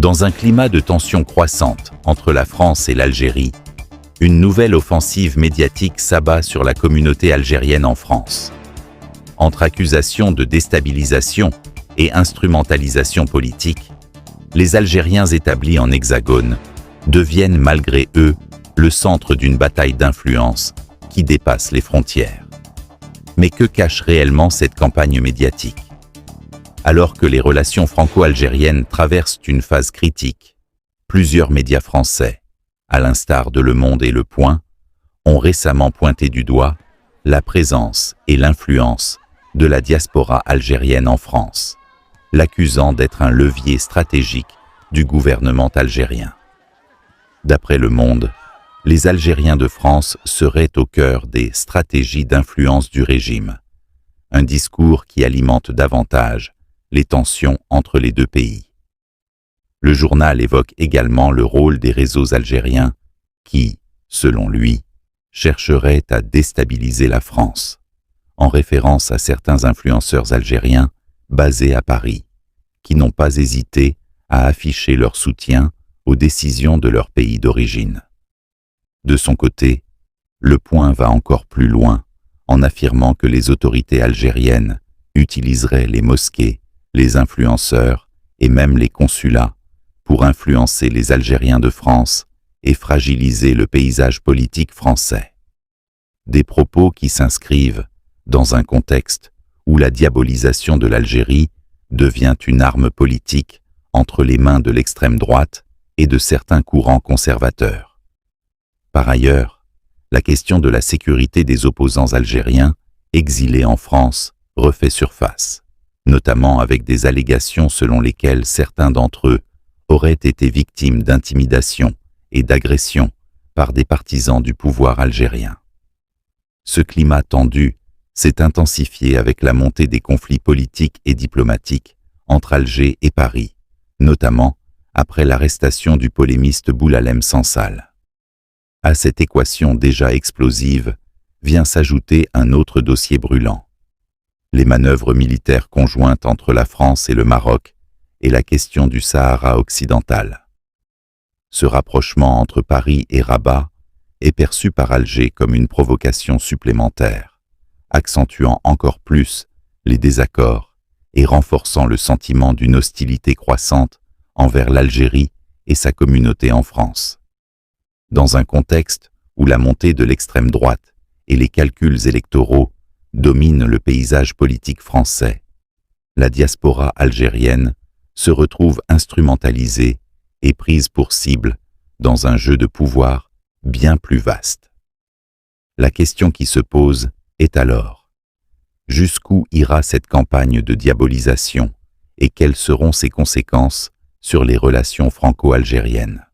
Dans un climat de tension croissante entre la France et l'Algérie, une nouvelle offensive médiatique s'abat sur la communauté algérienne en France. Entre accusations de déstabilisation et instrumentalisation politique, les Algériens établis en Hexagone deviennent malgré eux le centre d'une bataille d'influence qui dépasse les frontières. Mais que cache réellement cette campagne médiatique? Alors que les relations franco-algériennes traversent une phase critique, plusieurs médias français, à l'instar de Le Monde et Le Point, ont récemment pointé du doigt la présence et l'influence de la diaspora algérienne en France, l'accusant d'être un levier stratégique du gouvernement algérien. D'après Le Monde, les Algériens de France seraient au cœur des stratégies d'influence du régime, un discours qui alimente davantage les tensions entre les deux pays. Le journal évoque également le rôle des réseaux algériens qui, selon lui, chercheraient à déstabiliser la France, en référence à certains influenceurs algériens basés à Paris, qui n'ont pas hésité à afficher leur soutien aux décisions de leur pays d'origine. De son côté, Le Point va encore plus loin en affirmant que les autorités algériennes utiliseraient les mosquées, les influenceurs et même les consulats pour influencer les Algériens de France et fragiliser le paysage politique français. Des propos qui s'inscrivent dans un contexte où la diabolisation de l'Algérie devient une arme politique entre les mains de l'extrême droite et de certains courants conservateurs. Par ailleurs, la question de la sécurité des opposants algériens exilés en France refait surface, notamment avec des allégations selon lesquelles certains d'entre eux auraient été victimes d'intimidation et d'agression par des partisans du pouvoir algérien. Ce climat tendu s'est intensifié avec la montée des conflits politiques et diplomatiques entre Alger et Paris, notamment après l'arrestation du polémiste Boulalem Sansal. À cette équation déjà explosive vient s'ajouter un autre dossier brûlant: les manœuvres militaires conjointes entre la France et le Maroc et la question du Sahara occidental. Ce rapprochement entre Paris et Rabat est perçu par Alger comme une provocation supplémentaire, accentuant encore plus les désaccords et renforçant le sentiment d'une hostilité croissante envers l'Algérie et sa communauté en France. Dans un contexte où la montée de l'extrême droite et les calculs électoraux dominent le paysage politique français, la diaspora algérienne se retrouve instrumentalisée et prise pour cible dans un jeu de pouvoir bien plus vaste. La question qui se pose est alors: jusqu'où ira cette campagne de diabolisation et quelles seront ses conséquences sur les relations franco-algériennes?